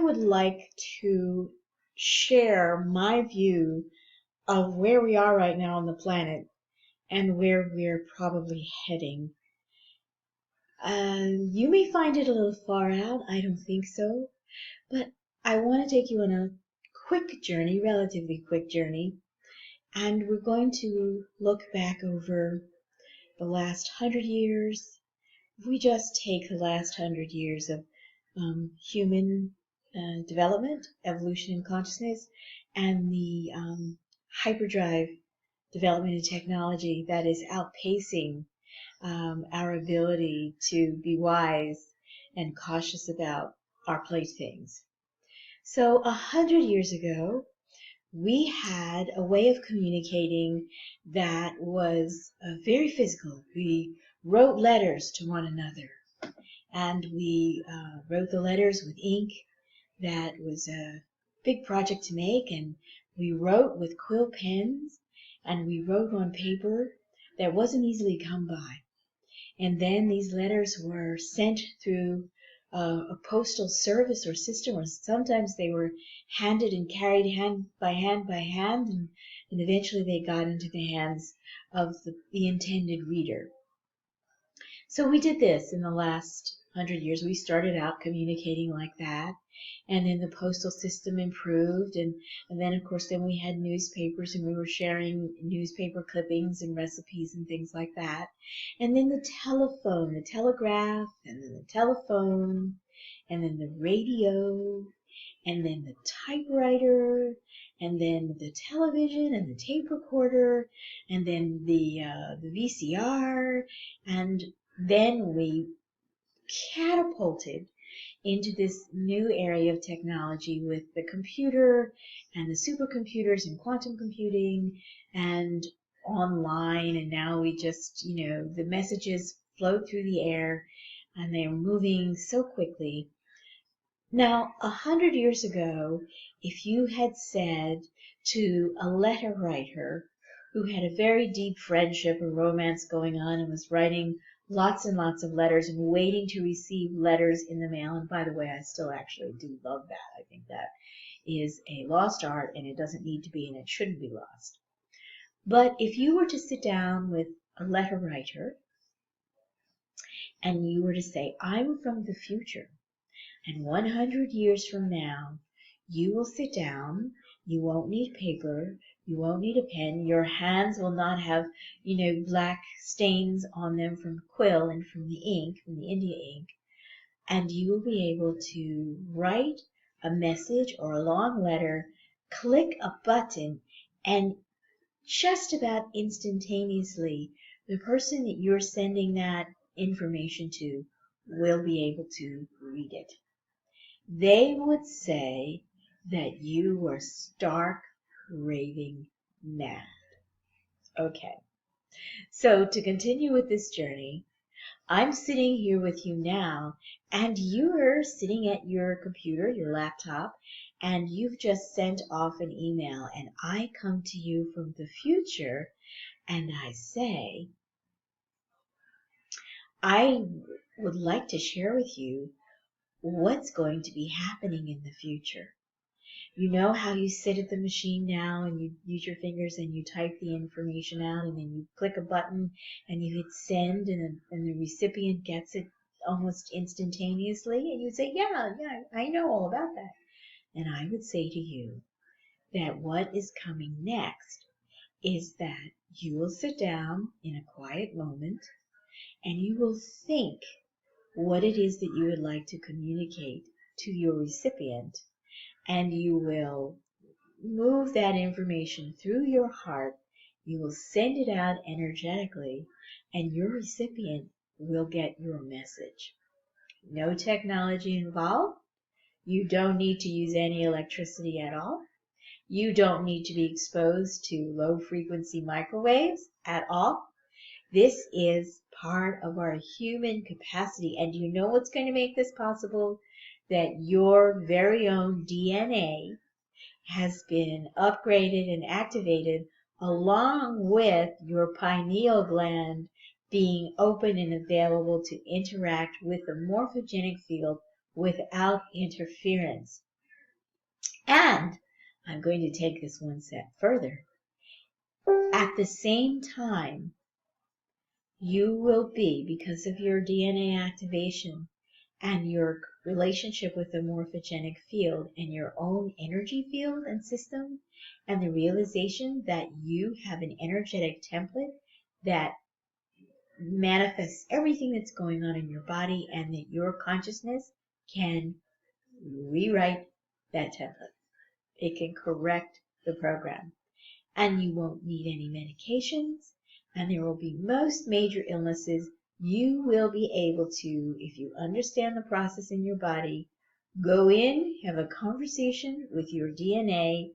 would like to share my view of where we are right now on the planet and where we're probably heading. You may find it a little far out, I don't think so, but I want to take you on a quick journey, relatively quick journey, and we're going to look back over the last 100 years. If we just take the last 100 years of human development, evolution, and consciousness, and the hyperdrive development and technology that is outpacing our ability to be wise and cautious about our playthings. So 100 years ago, we had a way of communicating that was very physical. We wrote letters to one another, and we wrote the letters with ink. That was a big project to make, and we wrote with quill pens, and we wrote on paper that wasn't easily come by. And then these letters were sent through a postal service or system, or sometimes they were handed and carried hand by hand, and eventually they got into the hands of the intended reader. So we did this in the last 100 years. We started out communicating like that, and then the postal system improved, and then of course then we had newspapers, and we were sharing newspaper clippings and recipes and things like that. And then the telephone, the telegraph, and then the telephone, and then the radio, and then the typewriter, and then the television and the tape recorder, and then the VCR, and then we catapulted into this new area of technology with the computer and the supercomputers and quantum computing and online, and now we just, the messages float through the air and they're moving so quickly. Now, 100 years ago, if you had said to a letter writer who had a very deep friendship or romance going on and was writing lots and lots of letters and waiting to receive letters in the mail, and by the way, I still actually do love that. I think that is a lost art, and it doesn't need to be, and it shouldn't be lost. But if you were to sit down with a letter writer and you were to say, I'm from the future, and 100 years from now, you will sit down, you won't need paper, you won't need a pen, your hands will not have, black stains on them from quill and from the ink, from the India ink, and you will be able to write a message or a long letter, click a button, and just about instantaneously, the person that you're sending that information to will be able to read it. They would say that you were stark raving mad. Okay, so to continue with this journey, I'm sitting here with you now, and you're sitting at your computer, your laptop, and you've just sent off an email, and I come to you from the future, and I say, I would like to share with you what's going to be happening in the future. You know how you sit at the machine now and you use your fingers and you type the information out, and then you click a button and you hit send, and the recipient gets it almost instantaneously, and you say, yeah, I know all about that. And I would say to you that what is coming next is that you will sit down in a quiet moment and you will think what it is that you would like to communicate to your recipient, and you will move that information through your heart. You will send it out energetically, and your recipient will get your message. No technology involved. You don't need to use any electricity at all. You don't need to be exposed to low-frequency microwaves at all. This is part of our human capacity, and you know what's going to make this possible? That your very own DNA has been upgraded and activated, along with your pineal gland being open and available to interact with the morphogenic field without interference. And I'm going to take this one step further. At the same time, you will be, because of your DNA activation and your relationship with the morphogenic field and your own energy field and system, and the realization that you have an energetic template that manifests everything that's going on in your body, and that your consciousness can rewrite that template. It can correct the program, and you won't need any medications, and there will be most major illnesses. You will be able to, if you understand the process in your body, go in, have a conversation with your DNA,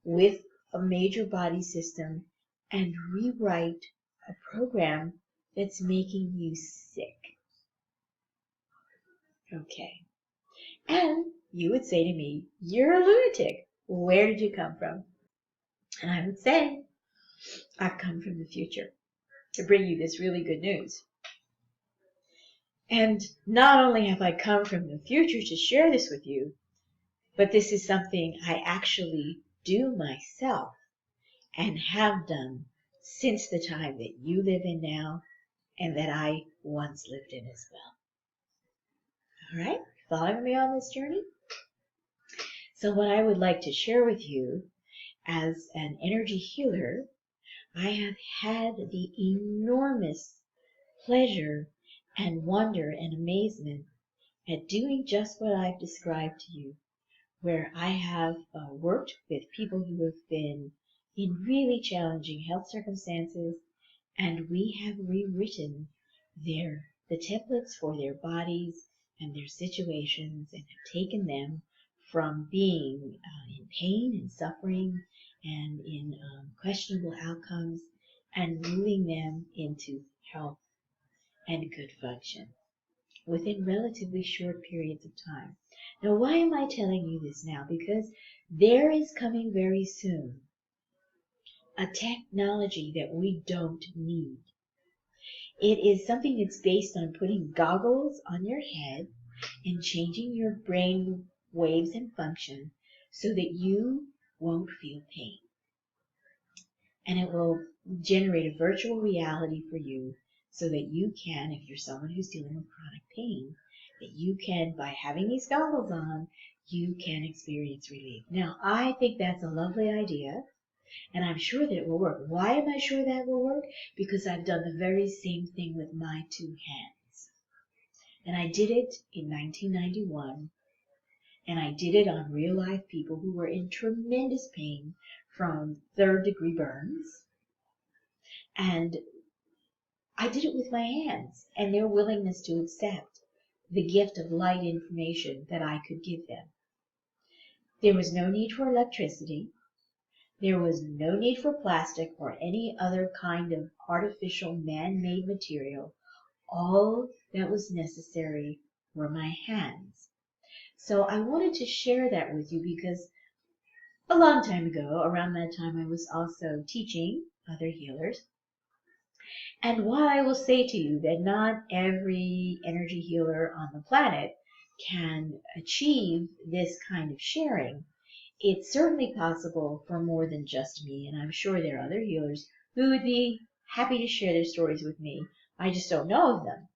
with a major body system, and rewrite a program that's making you sick. Okay. And you would say to me, "You're a lunatic. Where did you come from?" And I would say, "I've come from the future to bring you this really good news. And not only have I come from the future to share this with you, but this is something I actually do myself and have done since the time that you live in now and that I once lived in as well." All right? Following me on this journey? So what I would like to share with you as an energy healer, I have had the enormous pleasure and wonder and amazement at doing just what I've described to you, where I have worked with people who have been in really challenging health circumstances, and we have rewritten the templates for their bodies and their situations, and have taken them from being in pain and suffering and in questionable outcomes, and moving them into health and good function within relatively short periods of time. Now, why am I telling you this now? Because there is coming very soon a technology that we don't need. It is something that's based on putting goggles on your head and changing your brain waves and function so that you won't feel pain. And it will generate a virtual reality for you so that you can, if you're someone who's dealing with chronic pain, that you can, by having these goggles on, you can experience relief. Now, I think that's a lovely idea, and I'm sure that it will work. Why am I sure that will work? Because I've done the very same thing with my two hands. And I did it in 1991, and I did it on real life people who were in tremendous pain from third-degree burns. And I did it with my hands and their willingness to accept the gift of light information that I could give them. There was no need for electricity. There was no need for plastic or any other kind of artificial man-made material. All that was necessary were my hands. So I wanted to share that with you because a long time ago, around that time, I was also teaching other healers. And while I will say to you that not every energy healer on the planet can achieve this kind of sharing, it's certainly possible for more than just me, and I'm sure there are other healers who would be happy to share their stories with me. I just don't know of them.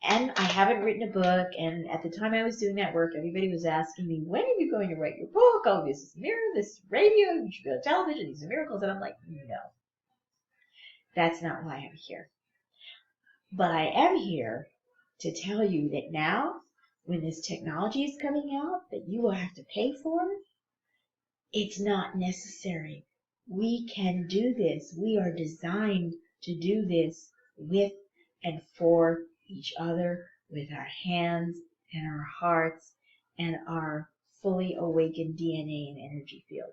And I haven't written a book, and at the time I was doing that work, everybody was asking me, when are you going to write your book? Oh, this is mirror, this is radio, you should be on television, these are miracles. And I'm like, no, that's not why I'm here. But I am here to tell you that now, when this technology is coming out that you will have to pay for, it's not necessary. We can do this. We are designed to do this with and for each other, with our hands and our hearts and our fully awakened DNA and energy field.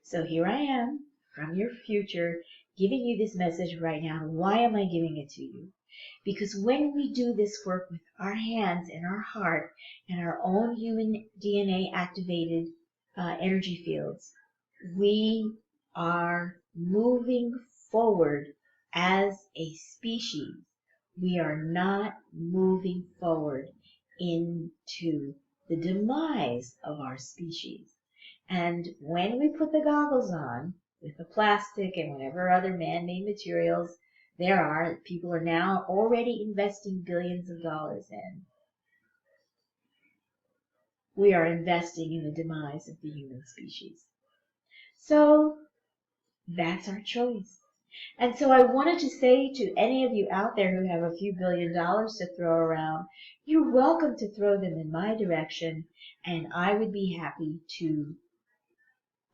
So here I am from your future giving you this message right now. Why am I giving it to you? Because when we do this work with our hands and our heart and our own human DNA activated energy fields, we are moving forward as a species. We are not moving forward into the demise of our species. And when we put the goggles on with the plastic and whatever other man-made materials there are, people are now already investing billions of dollars in, we are investing in the demise of the human species. So that's our choice. And so I wanted to say to any of you out there who have a few $billion to throw around, you're welcome to throw them in my direction, and I would be happy to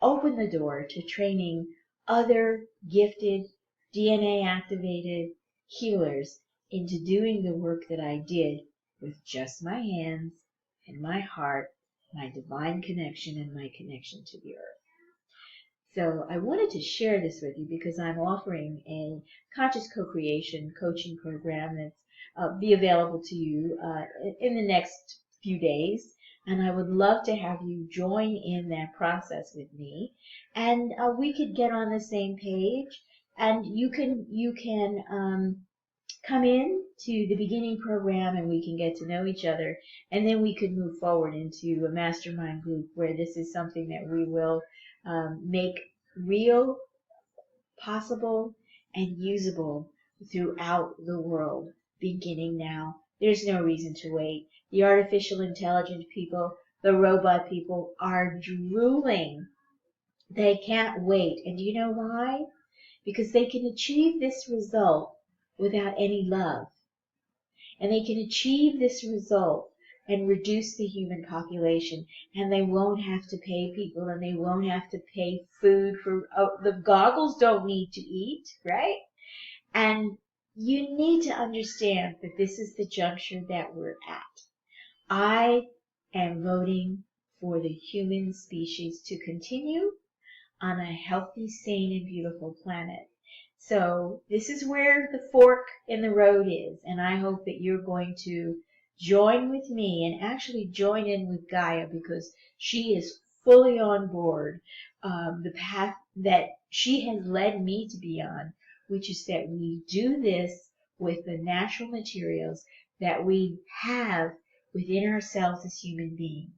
open the door to training other gifted, DNA-activated healers into doing the work that I did with just my hands and my heart, my divine connection, and my connection to the earth. So I wanted to share this with you because I'm offering a conscious co-creation coaching program that's be available to you in the next few days. And I would love to have you join in that process with me. And we could get on the same page. And you can come in to the beginning program and we can get to know each other. And then we could move forward into a mastermind group where this is something that we will make real, possible, and usable throughout the world, beginning now. There's no reason to wait. The artificial intelligent people, the robot people are drooling. They can't wait. And do you know why? Because they can achieve this result without any love. And they can achieve this result and reduce the human population, and they won't have to pay people, and they won't have to pay food for the goggles don't need to eat, right? And you need to understand that this is the juncture that we're at. I am voting for the human species to continue on a healthy, sane, and beautiful planet. So this is where the fork in the road is, and I hope that you're going to join with me and actually join in with Gaia, because she is fully on board the path that she has led me to be on, which is that we do this with the natural materials that we have within ourselves as human beings.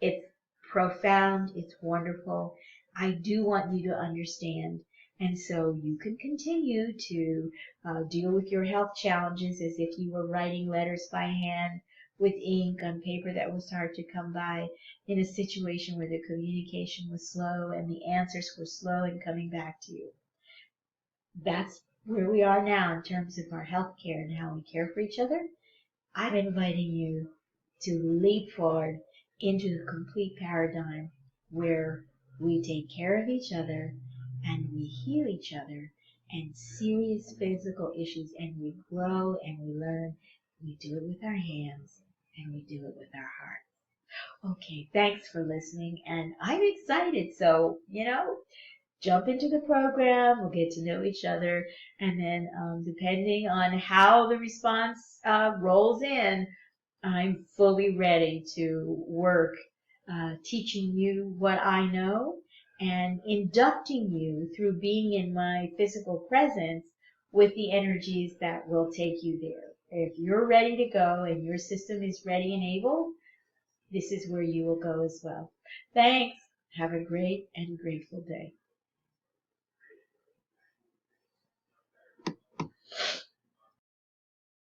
It's profound, it's wonderful. I do want you to understand. And so you can continue to deal with your health challenges as if you were writing letters by hand with ink on paper that was hard to come by, in a situation where the communication was slow and the answers were slow in coming back to you. That's where we are now in terms of our health care and how we care for each other. I'm inviting you to leap forward into the complete paradigm where we take care of each other and we heal each other and serious physical issues, and we grow and we learn. We do it with our hands and we do it with our heart. Okay, thanks for listening, and I'm excited. So, jump into the program, we'll get to know each other, and then depending on how the response rolls in, I'm fully ready to work teaching you what I know and inducting you through being in my physical presence with the energies that will take you there. If you're ready to go and your system is ready and able, this is where you will go as well. Thanks. Have a great and grateful day.